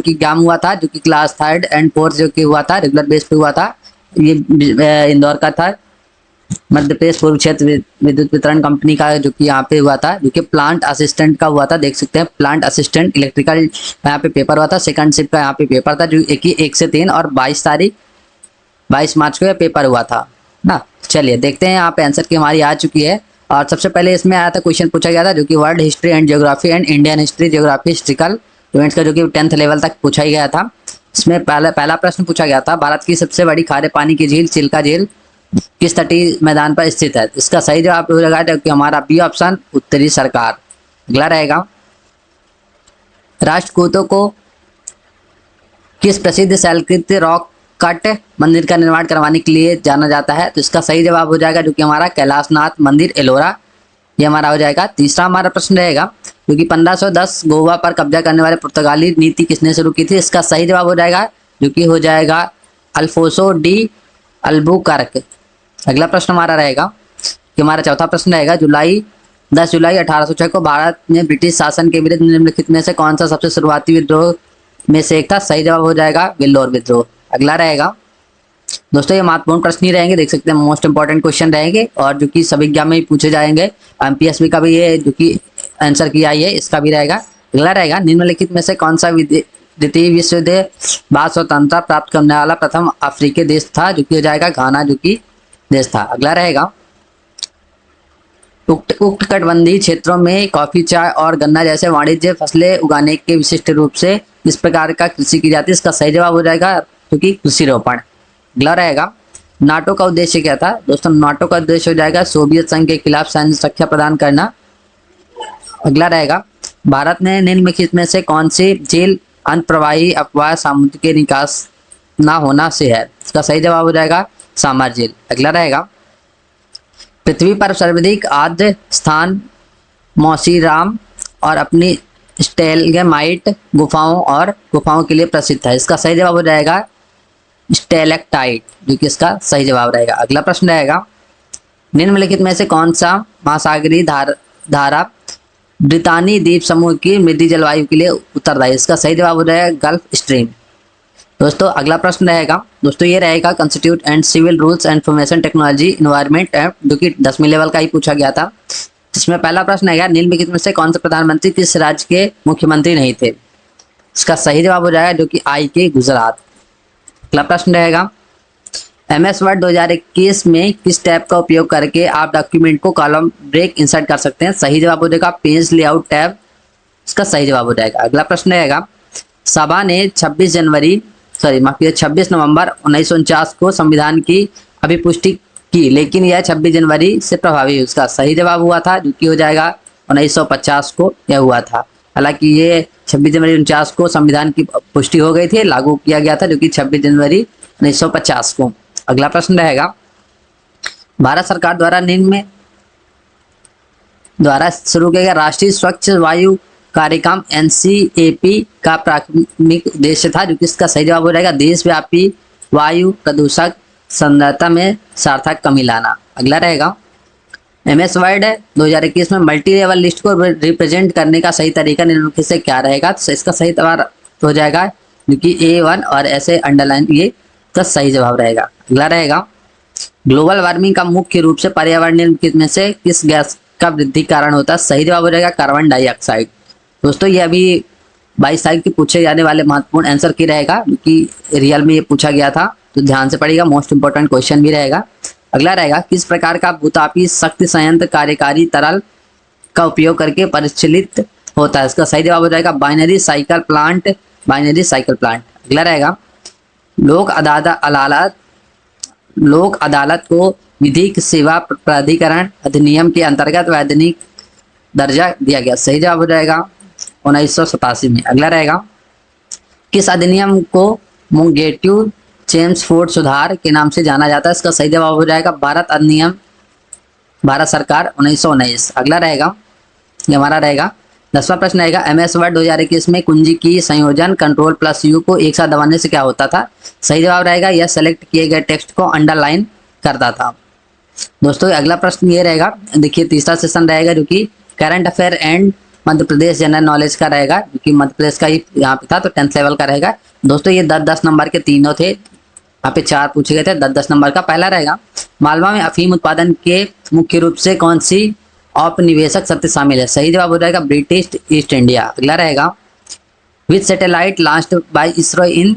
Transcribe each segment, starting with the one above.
कि एग्जाम हुआ था, जो कि क्लास 3rd एंड 4th जो कि हुआ था, रेगुलर बेस पे हुआ था। ये इंदौर का था, मध्य प्रदेश पूर्व क्षेत्र विद्युत वितरण कंपनी का, जो कि यहाँ पे हुआ था, जो कि प्लांट असिस्टेंट का हुआ था। देख सकते हैं प्लांट असिस्टेंट इलेक्ट्रिकल यहाँ पे पेपर हुआ था। सेकंड शिफ्ट का यहाँ पे पेपर था, जो 1 से 3 और 22 मार्च को यह पेपर हुआ था ना। चलिए देखते हैं यहाँ पे आंसर की हमारी आ चुकी है। और सबसे पहले इसमें आया था, क्वेश्चन पूछा गया था, जो कि world history and geography and Indian history geography historical events का, जो कि 10th लेवल तक पूछा ही गया था। इसमें पहला प्रश्न पूछा गया था, भारत की सबसे बड़ी खारे पानी की झील चिल्का झील किस तटीय मैदान पर स्थित है। इसका सही जवाब हो जाएगा कि हमारा बी ऑप्शन, उत्तरी सरकार। अगला रहेगा, राष्ट्रकूटों को किस प्रसिद्ध शैलकृत रॉक कट मंदिर का निर्माण करवाने के लिए जाना जाता है। तो इसका सही जवाब हो जाएगा, जो कि हमारा कैलाशनाथ मंदिर एलोरा, ये हमारा हो जाएगा। तीसरा हमारा प्रश्न रहेगा, क्योंकि 1510 गोवा पर कब्जा करने वाले पुर्तगाली नीति किसने शुरू की थी। इसका सही जवाब हो जाएगा, जो कि हो जाएगा अल्फोंसो डी अल्बुकर्क। अगला प्रश्न हमारा रहेगा कि हमारा चौथा प्रश्न रहेगा, 10 जुलाई 1806 को भारत में ब्रिटिश शासन के विरुद्ध निम्नलिखित में से कौन सा सबसे शुरुआती विद्रोह में से एक था। सही जवाब हो जाएगा वेल्लोर विद्रोह। अगला रहेगा दोस्तों, ये महत्वपूर्ण प्रश्न ही रहेंगे, देख सकते हैं मोस्ट इंपॉर्टेंट क्वेश्चन रहेंगे, और जो कि सभी एग्जाम में ही पूछे जाएंगे। एमपीएसबी का भी ये जो कि आंसर किया है, इसका भी रहेगा। अगला रहेगा, निम्नलिखित में से कौन सा द्वितीय विश्व युद्ध बाद स्वतंत्रता प्राप्त करने वाला प्रथम अफ्रीकी देश था, जो कि हो जाएगा घाना, जो कि देश था। अगला रहेगा, उक्त कटबंधीय क्षेत्रों में कॉफी, चाय और गन्ना जैसे वाणिज्य फसलें उगाने के विशिष्ट रूप से इस प्रकार का कृषि की जाती है। इसका सही जवाब हो जाएगा, क्योंकि कृषि रोपण। अगला रहेगा, नाटो का उद्देश्य क्या था। दोस्तों, नाटो का उद्देश्य हो जाएगा सोवियत संघ के खिलाफ सैन्य सुरक्षा प्रदान करना। अगला रहेगा, भारत ने निम्नलिखित में से कौन सी झील अंतर्प्रवाही अपवाह समुद्र के निकास ना होना से है। इसका सही जवाब हो जाएगा सामर झील। अगला रहेगा, पृथ्वी पर सर्वाधिक आर्द्र स्थान मौसीराम और अपनी स्टेलगमाइट गुफाओं के लिए प्रसिद्ध है। इसका सही जवाब हो जाएगा स्टेलेक्टाइट, जो कि इसका सही जवाब रहेगा। अगला प्रश्न रहेगा, निम्नलिखित में से कौन सा महासागरीय धारा ब्रितानी द्वीप समूह की मृदु जलवायु के लिए उत्तरदायी। इसका सही जवाब हो जाएगा गल्फ स्ट्रीम। दोस्तों, अगला प्रश्न रहेगा, दोस्तों ये रहेगा constitute and civil rules and information technology environment act, जो कि 10वीं लेवल का ही पूछा गया था। जिसमें पहला प्रश्न रहेगा, निम्नलिखित में से कौन से प्रधानमंत्री किस राज्य के मुख्यमंत्री नहीं थे। इसका सही जवाब हो जाएगा, जो कि आई के गुजरात। अगला प्रश्न रहेगा, MS वर्ड 2021 में किस टैब का उपयोग करके आप डॉक्यूमेंट को कॉलम ब्रेक इंसर्ट कर सकते हैं। सही जवाब हो जाएगा पेज लेआउट टैब, इसका सही जवाब हो जाएगा। अगला प्रश्न रहेगा, सभा ने 26 नवंबर 1949 को संविधान की अभिपुष्टि की, लेकिन यह 26 जनवरी से प्रभावी हुई। उसका सही जवाब हुआ था, जो कि हो जाएगा 1950 को यह हुआ था। हालांकि ये 26 जनवरी 49 को संविधान की पुष्टि हो गई थी, लागू किया गया था, जो कि 26 जनवरी 1950 को। अगला प्रश्न रहेगा, भारत सरकार द्वारा निम्न में द्वारा शुरू किया गया राष्ट्रीय स्वच्छ वायु कार्यक्रम NCAP का प्राथमिक उद्देश्य था, जो कि इसका सही जवाब हो जाएगा देशव्यापी वायु प्रदूषक संरचना में सार्थक कमी लाना। अगला रहेगा, MS वर्ड 2021 में मल्टी लेवल लिस्ट को रिप्रेजेंट करने का सही तरीका निम्नलिखित से क्या रहेगा। तो इसका सही जवाब हो जाएगा, जो कि A1 और ऐसे अंडरलाइन, ये का सही जवाब रहेगा। अगला रहेगा, ग्लोबल वार्मिंग का मुख्य रूप से पर्यावरण निम्नलिखित में से किस गैस का वृद्धि कारण होता है। सही जवाब हो जाएगा कार्बन डाइऑक्साइड। दोस्तों, ये अभी 22 तारीख के पूछे जाने वाले महत्वपूर्ण आंसर की रहेगा, क्योंकि रियल में ये पूछा गया था, तो ध्यान से पढ़िएगा, मोस्ट इंपॉर्टेंट क्वेश्चन भी रहेगा। अगला रहेगा, किस प्रकार का भूतापी शक्ति संयंत्र कार्यकारी तरल का उपयोग करके परिचालित होता है। इसका सही जवाब हो जाएगा बाइनरी साइकिल प्लांट। अगला रहेगा, लोक अदालत को विधिक सेवा प्राधिकरण अधिनियम के अंतर्गत वैधानिक दर्जा दिया गया। सही जवाब हो जाएगा 1987 में। अगला रहेगा, किस अधिनियम को मुंगेटिव चेम्सफोर्ड सुधार के नाम से जाना जाता है। इसका सही जवाब हो जाएगा भारत अधिनियम, भारत सरकार 1919। अगला रहेगा, ये हमारा रहेगा 10वां प्रश्न रहेगा, MS वर्ड 2021 में कुंजी की संयोजन Ctrl+U को एक साथ दबाने से क्या होता था। सही जवाब रहेगा यह सेलेक्ट किए गए टेक्स्ट को अंडरलाइन करता था। दोस्तों, अगला प्रश्न ये रहेगा, देखिए तीसरा सेशन रहेगा, जो कि current affair and Madhya Pradesh general knowledge का रहेगा, क्योंकि मध्य प्रदेश का ही यहाँ पे था तो 10th लेवल का रहेगा। दोस्तों ये 10-10 नंबर के तीनों थे, यहाँ पे 4 पूछे गए थे, 10-10 नंबर का पहला रहेगा। मालवा में अफीम उत्पादन के मुख्य रूप से कौन सी औपनिवेशिक सत्ता शामिल है? सही जवाब हो जाएगा ब्रिटिश ईस्ट इंडिया। अगला रहेगा विच सैटेलाइट लॉन्च्ड बाय इसरो इन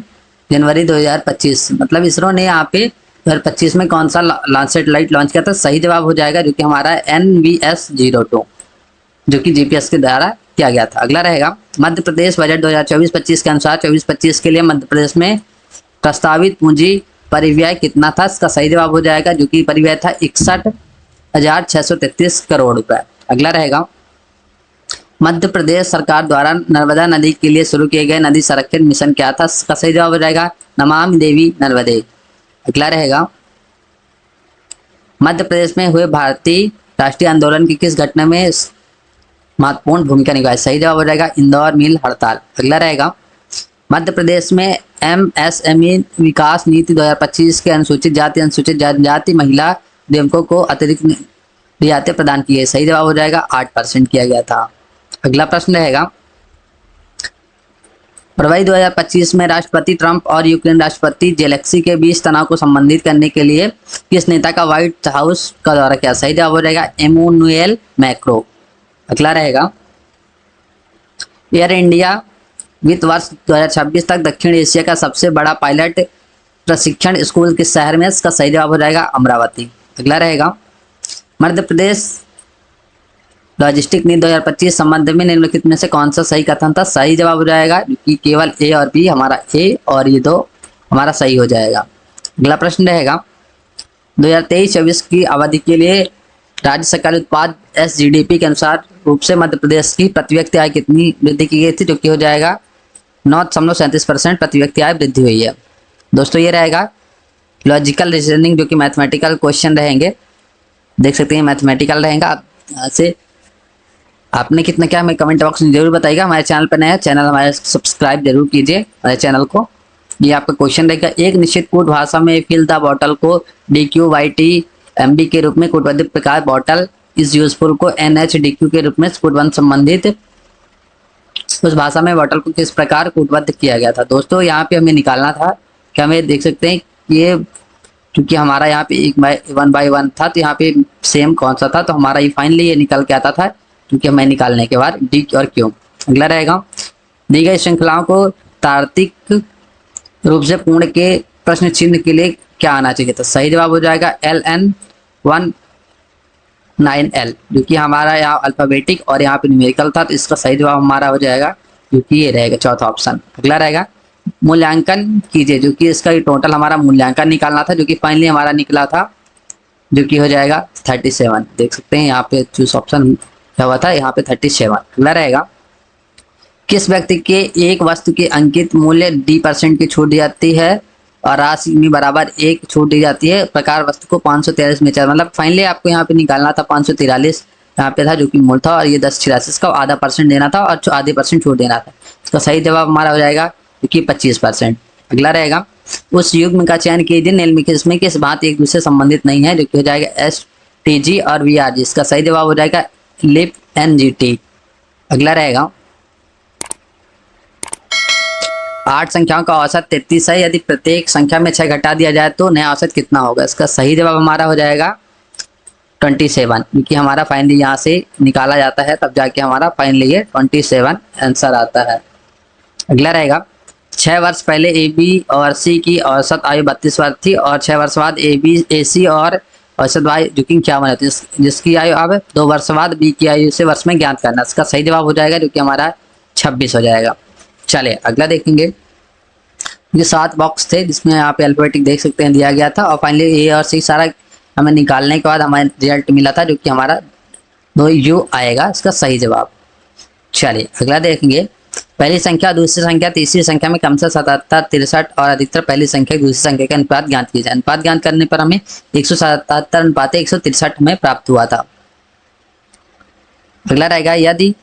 जनवरी 2025, मतलब इसरो ने यहाँ पे 2025 में कौन सा लॉन्च सैटेलाइट लॉन्च किया था? सही जवाब हो जाएगा जो कि हमारा NVS-02, जो कि जीपीएस के द्वारा किया गया था। अगला रहेगा मध्य प्रदेश बजट 2024-25 के अनुसार 24-25 के लिए मध्य प्रदेश में प्रस्तावित पूंजी परिव्यय कितना था? इसका सही जवाब हो जाएगा जो कि परिव्यय था 61,633 करोड़ रुपए। अगला रहेगा मध्य प्रदेश सरकार द्वारा नर्मदा नदी के लिए शुरू किए गए नदी संरक्षण मिशन क्या था? इसका सही जवाब हो जाएगा नमामि देवी नर्मदे। अगला रहेगा मध्य प्रदेश में हुए भारतीय राष्ट्रीय आंदोलन की किस घटना में महत्वपूर्ण भूमिका निभाई? सही जवाब हो जाएगा इंदौर मिल हड़ताल। अगला रहेगा मध्य प्रदेश में MSME विकास नीति 2025 के अनुसूचित जाति अनुसूचित जनजाति महिला उद्यमों को अतिरिक्त रियायतें प्रदान की है। सही जवाब हो जाएगा 8% किया गया था। अगला प्रश्न रहेगा फरवरी 2025 में राष्ट्रपति ट्रंप और यूक्रेन राष्ट्रपति जेलेंस्की के बीच तनाव को संबोधित करने के लिए किस नेता का व्हाइट हाउस का दौरा किया? सही जवाब हो जाएगा एमैनुएल मैक्रो। अगला रहेगा एयर इंडिया वित्त वर्ष 2026 तक दक्षिण एशिया का सबसे बड़ा पायलट प्रशिक्षण स्कूल किस शहर में? इसका सही जवाब हो जाएगा अमरावती। अगला रहेगा मध्य प्रदेश लॉजिस्टिक नीति 2025 संबंध में निम्नलिखित में से कौन सा सही कथन था? सही जवाब हो जाएगा कि केवल A और B, हमारा A और ये 2 हमारा सही हो जाएगा। अगला प्रश्न रहेगा 2023-24 की अवधि के लिए राज्य सरकार उत्पाद SGDP के अनुसार रूप से मध्य प्रदेश की प्रति व्यक्ति आय कितनी वृद्धि की गई थी? जो कि हो जाएगा 9.37% प्रति व्यक्ति आय वृद्धि हुई है। दोस्तों ये रहेगा लॉजिकल रीजनिंग, जो कि मैथमेटिकल क्वेश्चन रहेंगे, देख सकते हैं मैथमेटिकल रहेगा। आप यहाँ से आपने कितना क्या हमें कमेंट बॉक्स में जरूर बताइएगा। हमारे चैनल पर नया चैनल हमारे सब्सक्राइब जरूर कीजिए हमारे चैनल को। ये आपका क्वेश्चन रहेगा एक निश्चित कोड भाषा में फिल द बॉटल को DQYT-MB के रूप में कोडबद्ध प्रकार बॉटल इज यूजफुल को NHDQ के रूप में कोडबद्ध संबंधित उस भाषा में बॉटल को किस प्रकार कोडबद्ध किया गया था? दोस्तों यहाँ पे हमें निकालना था कि हमें देख सकते हैं ये, क्योंकि हमारा यहाँ पे 1 by 1 था तो यहाँ पे सेम कौन सा था, तो हमारा ये फाइनली ये निकल के आता था, क्योंकि हमें निकालने के बाद डी और क्यों। अगला रहेगा दी गई श्रृंखलाओं को तार्किक रूप से पूर्ण के प्रश्न चिन्ह के लिए क्या आना चाहिए था? सही जवाब हो जाएगा LN19L, जो कि हमारा यहाँ अल्फाबेटिक और यहाँ पे न्यूमेरिकल था, तो इसका सही जवाब हमारा हो जाएगा क्योंकि ये रहेगा चौथा ऑप्शन। अगला रहेगा मूल्यांकन कीजिए, जो कि इसका टोटल हमारा मूल्यांकन निकालना था, जो कि फाइनली हमारा निकला था, जो कि हो जाएगा 37। देख सकते हैं यहाँ पे चूज ऑप्शन क्या हुआ था, यहाँ पे 37। अगला रहेगा किस व्यक्ति के एक वस्तु के अंकित मूल्य D% की छूट दी जाती है और राशि में बराबर 1 छूट दी जाती है? प्रकार वस्तु को 543 में 4, मतलब फाइनली आपको यहाँ पे निकालना था 543 यहाँ पे था जो कि मूल था, और ये 1086 का आधा % देना था और आधे % छूट देना था। इसका सही जवाब हमारा हो जाएगा क्योंकि 25%। अगला रहेगा उस युग्म का चयन कीजिए निम्नलिखित में किस बात एक दूसरे संबंधित नहीं है? जो कि हो जाएगा STG और VRG। इसका सही जवाब हो जाएगा लिप NGT। अगला रहेगा 8 संख्याओं का औसत 33 है, यदि प्रत्येक संख्या में 6 घटा दिया जाए तो नया औसत कितना होगा? इसका सही जवाब हमारा हो जाएगा 27, क्योंकि हमारा फाइनली यहाँ से निकाला जाता है तब जाके हमारा फाइनली ये 27 आंसर आता है। अगला रहेगा 6 वर्ष पहले AB और C की औसत आयु 32 वर्ष थी और 6 वर्ष बाद AC और औसत आयु जो कि 51 होती है, जिसकी आयु अब 2 वर्ष बाद B की आयु से वर्ष में ज्ञात करना। इसका सही जवाब हो जाएगा जो कि हमारा 26 हो जाएगा। चलिए अगला देखेंगे। ये 7 बॉक्स थे जिसमें यहाँ पे अल्फाबेटिक देख सकते हैं दिया गया था, और फाइनली A और C सारा हमें निकालने के बाद हमें रिजल्ट मिला था जो कि हमारा 2U आएगा इसका सही जवाब। चलिए अगला देखेंगे। पहली संख्या दूसरी संख्या तीसरी संख्या में कम से 77 63 और अधिकतर पहली संख्या दूसरी संख्या का अनुपात ज्ञात कीजिए। अनुपात ज्ञात करने पर हमें 177 अनुपात 163 हमें प्राप्त हुआ था। अगला रहेगा यदि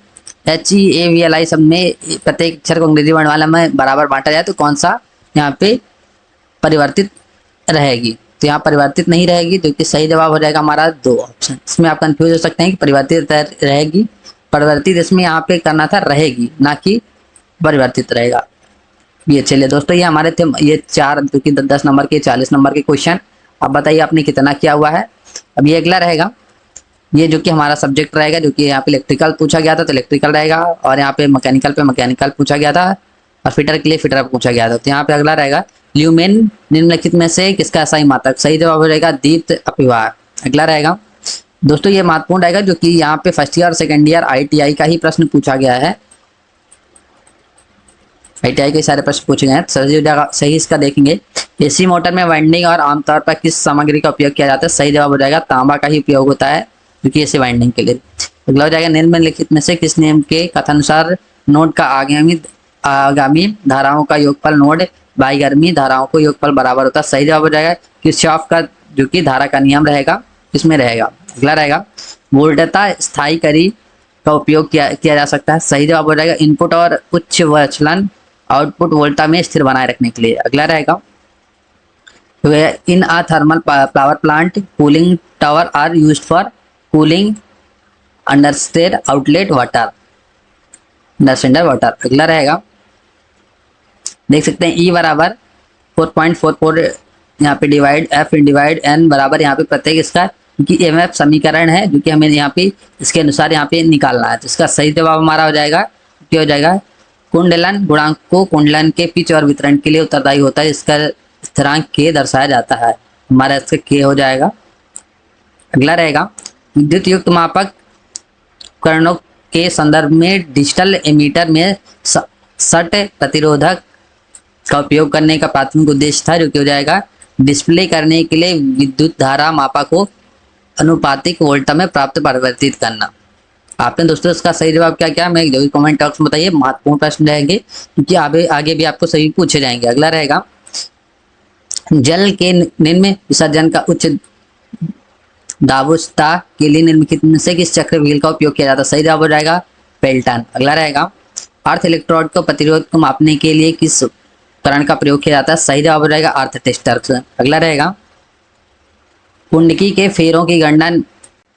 HEAVLI सब में प्रत्येक अक्षर को अंग्रेजी वर्णमाला में बराबर बांटा जाए तो कौन सा यहाँ पे परिवर्तित रहेगी? तो यहाँ परिवर्तित नहीं रहेगी, जो कि सही जवाब हो जाएगा हमारा 2 ऑप्शन। इसमें आप कंफ्यूज हो सकते हैं कि परिवर्तित रहेगी परिवर्तित इसमें यहाँ पे करना था रहेगी, ना कि परिवर्तित रहेगा। ये चलिए दोस्तों, ये हमारे थे ये 4 जो कि 10 नंबर के 40 नंबर के क्वेश्चन। अब बताइए आपने कितना किया हुआ है। अब ये अगला रहेगा, ये जो कि हमारा सब्जेक्ट रहेगा, जो कि यहाँ पे इलेक्ट्रिकल पूछा गया था तो इलेक्ट्रिकल रहेगा, और यहाँ पे मैकेनिकल पूछा गया था, और फिटर के लिए फिटर पूछा गया था। तो यहाँ पे अगला रहेगा ल्यूमेन निम्नलिखित में से किसका सही मात्रक। सही जवाब हो जाएगा दीप्त अपिवार। अगला रहेगा दोस्तों, ये महत्वपूर्ण रहेगा, जो कि यहाँ पे फर्स्ट ईयर और सेकेंड ईयर ITI का ही प्रश्न पूछा गया है। ITI के सारे प्रश्न पूछे गए हैं। सही इसका देखेंगे, AC मोटर में वाइंडिंग और आमतौर पर किस सामग्री का उपयोग किया जाता है। सही जवाब हो जाएगा तांबा का ही उपयोग होता है, क्योंकि AC वाइंडिंग के लिए। अगला हो जाएगा निम्नलिखित में से किस नियम के कथनानुसार नोड का आगामी धाराओं का योगफल नोड बाईगामी धाराओं को योगफल बराबर होता है। सही जवाब हो जाएगा किरचॉफ का जो कि धारा का नियम रहेगा इसमें रहेगा। अगला रहेगा वोल्टता स्थायी कड़ी का उपयोग किया जा सकता है। सही जवाब हो जाएगा इनपुट और उच्च विचलन आउटपुट वोल्टा में स्थिर बनाए रखने के लिए। अगला रहेगा in a thermal power plant cooling tower are used for cooling understated outlet water understander water. अगला रहेगा देख सकते हैं E बराबर 4.44 यहाँ पे डिवाइड F डिवाइड N बराबर यहाँ पे प्रत्येक इसका, क्योंकि MF समीकरण है जो कि हमें यहाँ पे इसके अनुसार यहाँ पे निकालना है। तो इसका सही जवाब हमारा हो जाएगा क्या हो जाएगा, कुंडलन गुणांक को कुंडलन के पिच और वितरण के लिए उत्तरदायी होता है, इसका स्थिरांक K दर्शाया जाता है। हमारा इसका K हो जाएगा। अगला रहेगा विद्युत युक्त मापक उपकरणों के संदर्भ में डिजिटल एमीटर में सट प्रतिरोधक का उपयोग करने का प्राथमिक उद्देश्य था, जो कि हो जाएगा डिस्प्ले करने के लिए विद्युत धारा मापक को अनुपातिक वोल्ट में प्राप्त परिवर्तित करना। आपने दोस्तों इसका सही जवाब क्या क्या मैं जरूर कमेंट बॉक्स में बताइए। महत्वपूर्ण प्रश्न रहेंगे क्योंकि आगे भी आपको सही पूछे जाएंगे। अगला रहेगा जल के निम्न विसर्जन का उच्च दाबुस्ता के लिए निम्नलिखित में से किस चक्र व्हील का उपयोग किया जाता है। सही जवाब हो जाएगा पेल्टन। अगला रहेगा अर्थ इलेक्ट्रोड को प्रतिरोध को मापने के लिए किस उपकरण का प्रयोग किया जाता है। सही जवाब हो जाएगा अर्थ टेस्टर। अगला रहेगा कुंडकी के फेरों की गणना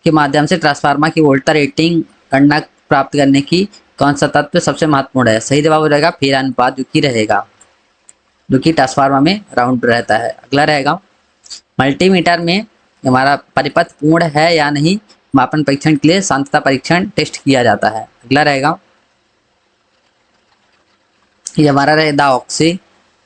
के माध्यम से ट्रांसफार्मर की वोल्टा रेटिंग गणना प्राप्त करने की कौन सा तत्व सबसे महत्वपूर्ण है। सही जवाब हो जाएगा फेरा अनुपात, जो कि रहेगा जो कि ट्रांसफार्मर में राउंड रहता है। अगला रहेगा मल्टीमीटर में हमारा परिपथ पूर्ण है या नहीं मापन परीक्षण के लिए सांद्रता परीक्षण टेस्ट किया जाता है। अगला रहेगा ये हमारा रहेगा ऑक्सी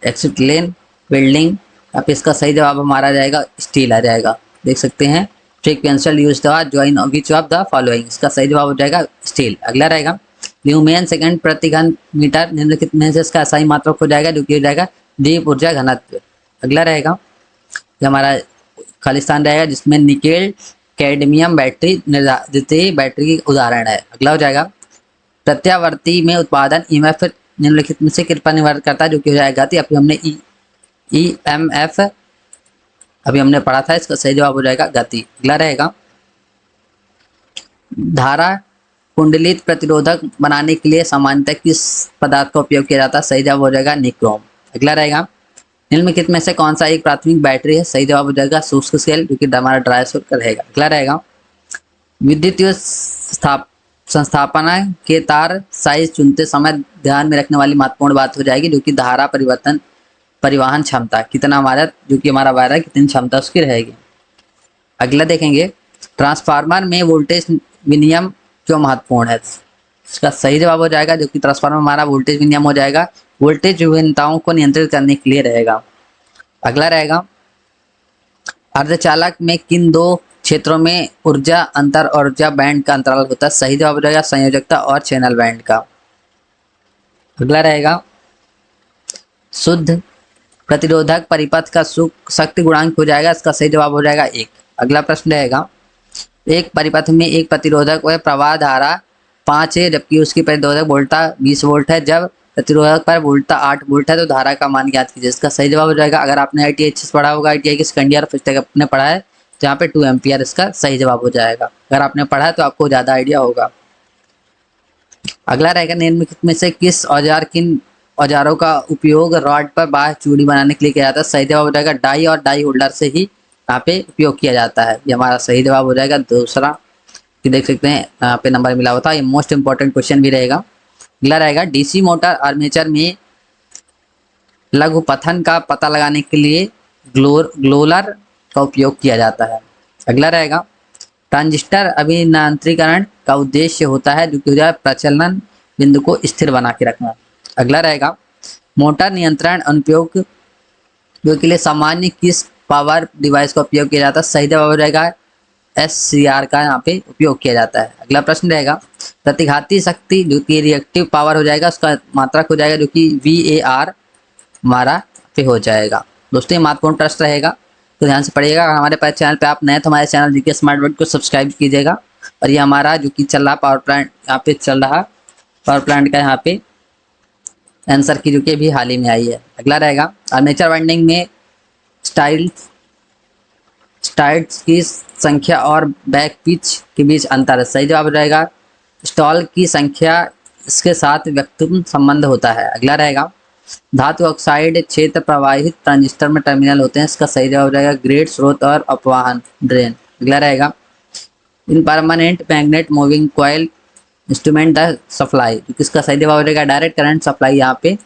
एक्सिटिलीन वेल्डिंग। अब इसका सही जवाब हमारा जाएगा स्टील आ जाएगा। देख सकते हैं frequential use the join which of the following. इसका सही जवाब हो जाएगा स्टील। अगला रहेगा ल्यूमेन सेकंड प्रति घन मीटर निम्नलिखित में से इसका सही मात्रक हो जाएगा, जो कि हो जाएगा दीप ऊर्जा घनत्व। अगला रहेगा ये हमारा खालिस्तान रहेगा जिसमें निकेल कैडमियम बैटरी द्वितीय बैटरी की उदाहरण है। अगला हो जाएगा प्रत्यावर्ती में उत्पादन EMF निम्नलिखित में से किस पर निर्भर करता है, जो कि हो जाएगा अभी हमने EMF अभी हमने पढ़ा था। इसका सही जवाब हो जाएगा गति। अगला रहेगा धारा कुंडलित प्रतिरोधक बनाने के लिए सामान्यतः किस पदार्थ का उपयोग किया जाता है। सही जवाब हो जाएगा निक्रोम। अगला रहेगा निम्नलिखित में से कौन सा एक प्राथमिक बैटरी है। सही जवाब हो जाएगा शुष्क सेल, जो कि हमारा ड्राई सेल का रहेगा। अगला रहेगा विद्युत संस्थापना के तार साइज चुनते समय ध्यान में रखने वाली महत्वपूर्ण बात हो जाएगी, जो कि धारा परिवहन क्षमता कितना हमारा जो कि हमारा वायर है कितनी क्षमता उसकी रहेगी। अगला देखेंगे ट्रांसफार्मर में वोल्टेज विनियम क्यों महत्वपूर्ण है। इसका सही जवाब हो जाएगा जो कि ट्रांसफार्मर हमारा वोल्टेज विनियम हो जाएगा वोल्टेज भिन्नताओं को नियंत्रित करने के लिए रहेगा। अगला रहेगा अर्धचालक में किन दो क्षेत्रों में ऊर्जा अंतर और ऊर्जा बैंड का अंतराल होता है। सही जवाब हो जाएगा संयोजकता और चैनल बैंड का। अगला रहेगा शुद्ध प्रतिरोधक परिपथ का शक्ति गुणांक हो जाएगा। इसका सही जवाब हो जाएगा 1। अगला प्रश्न रहेगा एक परिपथ में एक प्रतिरोधक व प्रवाह धारा 5 है जबकि उसकी प्रतिरोधक वोल्टा 20 वोल्ट है। जब प्रतिरोधक पर वोल्टा 8 वोल्ट है तो धारा का मान ज्ञात कीजिए। इसका सही जवाब हो जाएगा अगर आपने ITI पढ़ा होगा ITI के सेकंड ईयर फर्स्ट ईयर आपने पढ़ा है तो यहाँ पे 2 एम्पियर इसका सही जवाब हो जाएगा। अगर आपने पढ़ा है तो आपको ज़्यादा आइडिया होगा। अगला रहेगा निम्नलिखित में से किस किन औजारों का उपयोग रॉड पर बाह्य चूड़ी बनाने के लिए किया जाता है। सही जवाब हो जाएगा डाई और डाई होल्डर से ही यहाँ पे उपयोग किया जाता है। ये हमारा सही जवाब हो जाएगा दूसरा। कि देख सकते हैं यहाँ पे नंबर मिला हुआ था, ये मोस्ट इंपॉर्टेंट क्वेश्चन भी रहेगा। अगला रहेगा डीसी मोटर आर्मेचर में लघुपथन का पता लगाने के लिए ग्लोलर का उपयोग किया जाता है। अगला रहेगा ट्रांजिस्टर अभियांत्रिकरण का उद्देश्य होता है जो कि प्रचलन बिंदु को स्थिर बना के रखना। अगला रहेगा मोटर नियंत्रण अनुप्रयोग के लिए सामान्य किस पावर डिवाइस का उपयोग किया जाता है? सही जवाब हो जाएगा SCR का यहाँ पे उपयोग किया जाता है। अगला प्रश्न रहेगा प्रतिघाती शक्ति जो कि रिएक्टिव पावर हो जाएगा, उसका मात्रक हो जाएगा जो कि VAR हमारा पे हो जाएगा। दोस्तों ये महत्वपूर्ण प्रश्न रहेगा तो ध्यान से पढ़िएगा। हमारे पास चैनल पे आप नए तो हमारे चैनल जीके स्मार्ट वर्ड को सब्सक्राइब कीजिएगा। और ये हमारा जो कि चल रहा पावर प्लांट यहाँ पे चल रहा पावर प्लांट का यहाँ पे आंसर की जो कि अभी हाल ही में आई है। अगला रहेगा आर्मेचर वाइंडिंग में स्टाइल्स की संख्या और बैक पिच के बीच अंतर है। सही जवाब रहेगा स्टॉल की संख्या इसके साथ व्यक्तिगत संबंध होता है। अगला रहेगा धातु ऑक्साइड क्षेत्र प्रवाहित ट्रांजिस्टर में टर्मिनल होते हैं, इसका सही जवाब रहेगा ग्रेड स्रोत और अपवाहन ड्रेन। अगला रहेगा इन permanent magnet moving coil instrument the supply, किसका सही जवाब रहेगा डायरेक्ट करंट सप्लाई यहाँ पे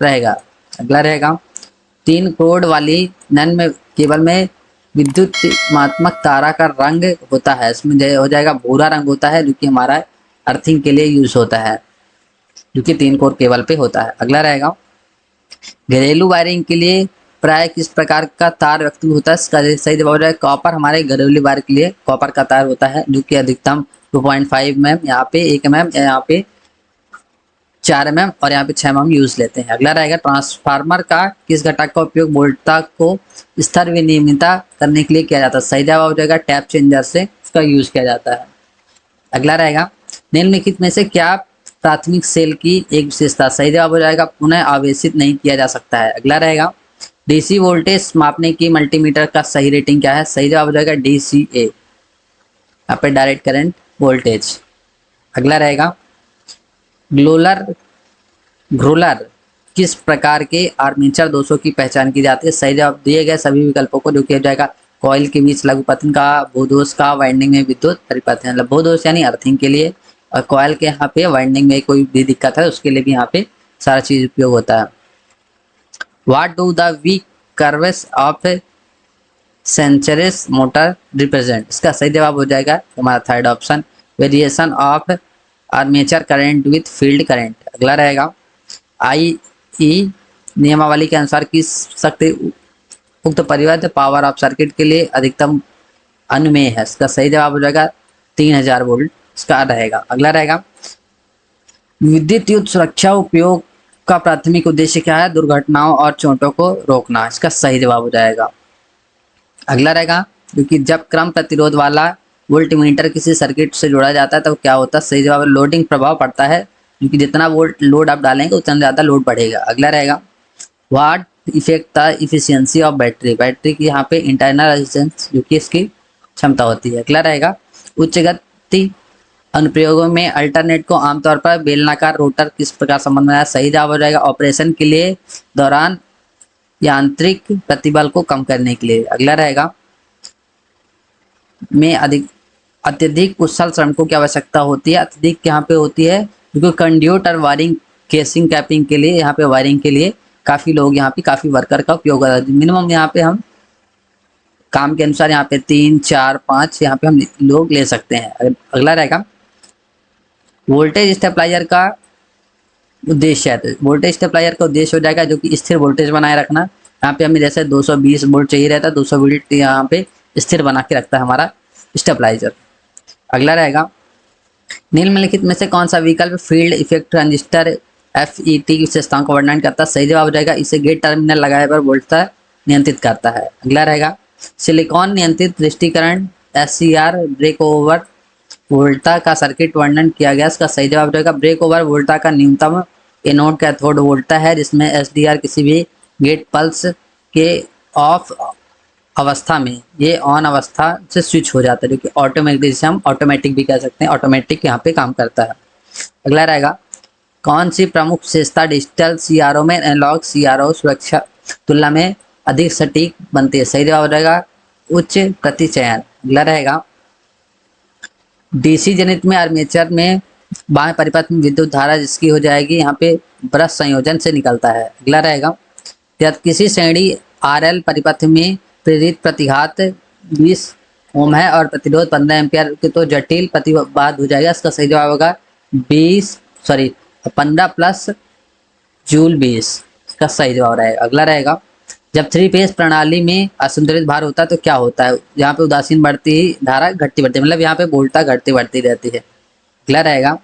रहेगा। अगला रहेगा 3 कोड वाली नन में केबल में विद्युतात्मक तारा का रंग होता है, इसमें हो जाएगा भूरा रंग होता है जो कि हमारा अर्थिंग के लिए यूज होता है, जो कि 3 कोर केबल पे होता है। अगला रहेगा घरेलू वायरिंग के लिए प्राय किस प्रकार का तार व्यक्तिगत होता है? इसका सही जवाब रहेगा कॉपर। हमारे घरेलू वायर के लिए कॉपर का तार होता है जो कि अधिकतम 2.5 mm, यहाँ पे 1 mm, यहाँ पे 4 mm और यहाँ पे 6 mm यूज लेते हैं। अगला रहेगा ट्रांसफार्मर का किस घटक का उपयोग वोल्टता को स्थिर विनियमिता करने के लिए किया जाता है? सही जवाब हो जाएगा टैप चेंजर से इसका यूज किया जाता है। अगला रहेगा निम्नलिखित में से क्या प्राथमिक सेल की एक विशेषता? सही जवाब हो जाएगा पुनः आवेशित नहीं किया जा सकता है। अगला रहेगा डीसी वोल्टेज मापने की मल्टीमीटर का सही रेटिंग क्या है? सही जवाब हो जाएगा DCA, यहाँ पे डायरेक्ट करंट वोल्टेज। अगला रहेगा ग्रोलर किस प्रकार के आर्मेचर दोषों की पहचान की जाती है? सही जवाब दिए गए सभी विकल्पों को जो किया जाएगा कॉइल के बीच लघुपतन का, भूदोष का, वाइंडिंग में विद्युत परिपथ, मतलब भूदोष यानी अर्थिंग के लिए, और कॉइल के यहाँ पे वाइंडिंग में कोई भी दिक्कत है उसके लिए भी यहाँ पे सारा चीज उपयोग होता है। What do the weak curves of centuries motor represent? इसका सही जवाब हो जाएगा हमारा third option variation of armature current with field current. अगला रहेगा IE नियमावली के अनुसार किस शक्ति उक्त परिवर्त पावर ऑफ सर्किट के लिए अधिकतम अनुमेय है? इसका सही जवाब हो जाएगा 3000 वोल्ट इसका रहेगा। अगला रहेगा विद्युत युक्त सुरक्षा उपयोग का प्राथमिक उद्देश्य क्या है? दुर्घटनाओं और चोटों को रोकना, इसका सही जवाब हो जाएगा। अगला रहेगा क्योंकि जब क्रम प्रतिरोध वाला वोल्टमीटर किसी सर्किट से जोड़ा जाता है तो क्या होता है? सही जवाब लोडिंग प्रभाव पड़ता है क्योंकि जितना वोल्ट लोड आप डालेंगे उतना ज़्यादा लोड बढ़ेगा। अगला रहेगा what effect the efficiency of battery की यहाँ पे इंटरनल रेजिस्टेंस जो कि इसकी क्षमता होती है। अगला रहेगा उच्च गति अनुप्रयोगों में अल्टरनेट को आमतौर पर बेलनाकार रोटर किस प्रकार संबंध में है? सही जवाब हो जाएगा ऑपरेशन के लिए दौरान यांत्रिक प्रतिबल को कम करने के लिए। अगला रहेगा में अत्यधिक कुशल श्रमिकों की आवश्यकता होती है, अत्यधिक यहाँ पे होती है क्योंकि कंड्यूट और वायरिंग केसिंग कैपिंग के लिए यहाँ पे वायरिंग के लिए काफ़ी लोग यहाँ पे काफ़ी वर्कर का उपयोग करते हैं। मिनिमम यहाँ पे हम काम के अनुसार यहाँ पे 3, 4, 5 यहाँ पे हम लोग ले सकते हैं। अगला रहेगा वोल्टेज स्टेबलाइजर का उद्देश्य है, वोल्टेज स्टेबलाइजर का उद्देश्य हो जाएगा जो कि स्थिर वोल्टेज बनाए रखना। यहाँ पे हमें जैसे 220 वोल्ट चाहिए रहता है, 200 वोल्ट यहाँ पे स्थिर बना के रखता है हमारा स्टेबलाइजर। अगला रहेगा निम्नलिखित में से कौन सा विकल्प फील्ड इफेक्ट ट्रांजिस्टर FET की विशेषताओं का वर्णन करता है? सही जवाब हो जाएगा इसे गेट टर्मिनल लगाए पर वोल्टता नियंत्रित करता है। अगला रहेगा सिलिकॉन नियंत्रित दृष्टिकरण SCR ब्रेक ओवर वोल्टा का सर्किट वर्णन किया गया। इसका सही जवाब रहेगा ब्रेक ओवर वोल्टा का न्यूनतम एनोड कैथोड वोल्टा है जिसमें SDR किसी भी गेट पल्स के ऑफ अवस्था में ये ऑन अवस्था से स्विच हो जाता है जो कि ऑटोमेटिक, जिसे हम ऑटोमेटिक भी कह सकते हैं, ऑटोमेटिक यहाँ पे काम करता है। अगला रहेगा कौन सी प्रमुख विशेषता डिजिटल CRO में एनालॉग CRO सुरक्षा तुलना में अधिक सटीक बनती है? सही जवाब रहेगा उच्च प्रतिचयन। अगला रहेगा डीसी जनित में आर्मेचर में बाएं परिपथ में विद्युत धारा जिसकी हो जाएगी यहाँ पे ब्रश संयोजन से निकलता है। अगला रहेगा, यदि किसी श्रेणी आरएल परिपथ में प्रेरित प्रतिघात 20 ओम है और प्रतिरोध 15 एम्पियर के तो जटिल प्रतिबाध हो जाएगा। इसका सही जवाब होगा 15 प्लस जूल 20, इसका सही जवाब रहेगा। अगला रहेगा, जब 3 फेज प्रणाली में असंतुलित भार होता है तो क्या होता है। यहाँ पे उदासीन बढ़ती ही धारा घटती बढ़ती, मतलब यहाँ पे वोल्टता घटती बढ़ती रहती है। अगला रहेगा,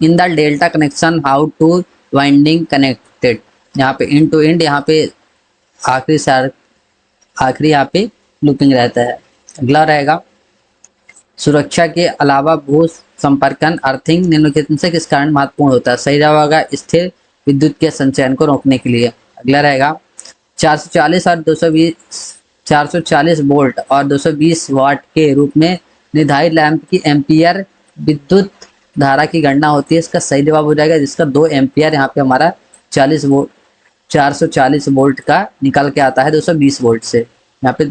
in the delta connection how two winding connected. यहाँ पे इंड टू इंड, यहाँ पे आखिरी यहाँ पे लूपिंग रहता है। अगला रहेगा, सुरक्षा के अलावा भू संपर्कन अर्थिंग निम्नलिखित में से किस कारण महत्वपूर्ण होता है। सही जवाब होगा स्थिर विद्युत के संचयन को रोकने के लिए। अगला रहेगा, 440 और 220 440 वोल्ट और 220 वाट के रूप में निर्धारित लैंप की एम्पियर विद्युत धारा की गणना होती है। इसका सही जवाब हो जाएगा जिसका 2 एम्पियर यहाँ पे हमारा 440 वोल्ट का निकल के आता है 220 वोल्ट से यहाँ पे।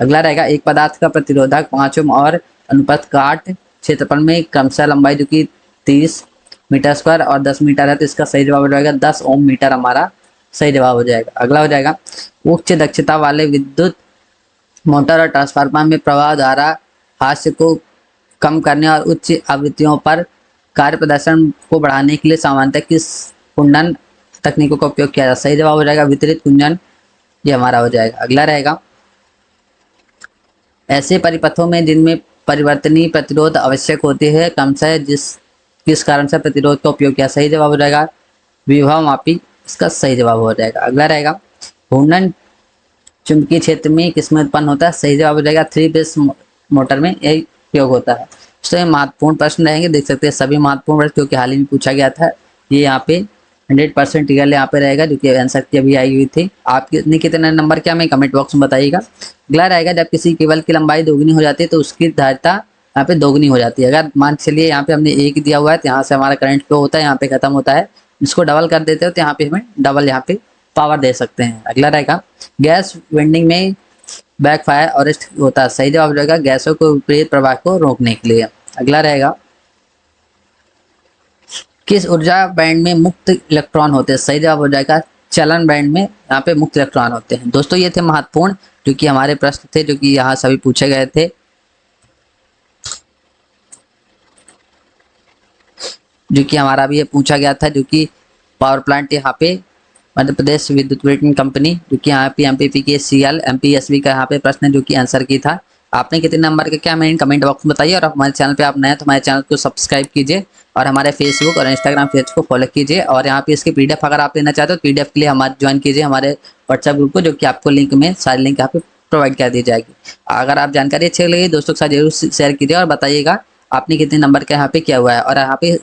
अगला रहेगा, एक पदार्थ का प्रतिरोधक 5 ओम और अनुपात काट क्षेत्रफल में क्रमशः लंबाई जो कि 30 मीटर स्क्वायर और 10 मीटर है, तो इसका सही जवाब हो जाएगा 10 ओम मीटर हमारा सही जवाब हो जाएगा। अगला हो जाएगा, उच्च दक्षता वाले विद्युत मोटर और ट्रांसफार्मर में प्रवाह धारा हास्य को कम करने और उच्च आवृत्तियों पर कार्य प्रदर्शन को बढ़ाने के लिए सामान्यतः किस कुंडन तकनीकों का उपयोग किया जाता है। सही जवाब हो जाएगा वितरित कुंडन, ये हमारा हो जाएगा। अगला रहेगा, ऐसे परिपथों में जिनमें परिवर्तनीय प्रतिरोध आवश्यक होती है क्रमशः किस कारण से प्रतिरोध का उपयोग किया। सही जवाब हो जाएगा विभव मापी, इसका सही जवाब हो जाएगा। अगला रहेगा, घूर्णन चुंबकीय क्षेत्र में किसमें उत्पन्न होता है। सही जवाब हो जाएगा 3 फेज मोटर में यही उपयोग होता है। तो ये महत्वपूर्ण प्रश्न रहेंगे, देख सकते हैं सभी महत्वपूर्ण प्रश्न क्योंकि हाल ही में पूछा गया था। ये यहाँ पे 100% टिकल यहाँ पे रहेगा जो कि आंसर की अभी आई हुई थी। आपने कितने नंबर क्या हमें कमेंट बॉक्स में बताइएगा। अगला रहेगा, जब किसी केबल की लंबाई दोगुनी हो जाती है तो उसकी धारिता यहाँ पे दोगुनी हो जाती है। अगर मान चलिए यहाँ पे हमने 1 दिया हुआ है तो यहाँ से हमारा करंट फ्लो होता है, यहाँ पे खत्म होता है। इसको डबल कर देते हो तो यहाँ पे हमें डबल यहाँ पे पावर दे सकते हैं। अगला रहेगा, गैस वेंडिंग में बैकफायर अरेस्ट होता है। सही जवाब रहेगा गैसों को विपरीत प्रवाह को रोकने के लिए। अगला रहेगा, किस ऊर्जा बैंड में मुक्त इलेक्ट्रॉन होते हैं। सही जवाब हो जाएगा चलन बैंड में यहाँ पे मुक्त इलेक्ट्रॉन होते हैं। दोस्तों ये थे महत्वपूर्ण जो कि हमारे प्रश्न थे जो कि यहाँ सभी पूछे गए थे। जो कि हमारा भी ये पूछा गया था जो कि पावर प्लांट यहाँ पे मध्य प्रदेश विद्युत वितरण कंपनी जो कि यहाँ पे एमपीपी के सीएल एमपीएसबी का यहाँ पे प्रश्न जो कि आंसर की था। आपने कितने नंबर का क्या मैंने कमेंट बॉक्स में बताइए। और हमारे चैनल पे आप नए हैं तो हमारे चैनल को सब्सक्राइब कीजिए और हमारे फेसबुक और इंस्टाग्राम पेज को फॉलो कीजिए। और यहाँ पे इसकी पीडीएफ अगर आप लेना चाहते हो तो पीडीएफ के लिए हमारे ज्वाइन कीजिए हमारे व्हाट्सएप ग्रुप को, जो कि आपको लिंक में सारी लिंक यहाँ पे प्रोवाइड कर दी जाएगी। अगर आप जानकारी अच्छी लगी दोस्तों के साथ जरूर शेयर कीजिए और बताइएगा आपने कितने नंबर का यहाँ पे किया हुआ है। और यहाँ पे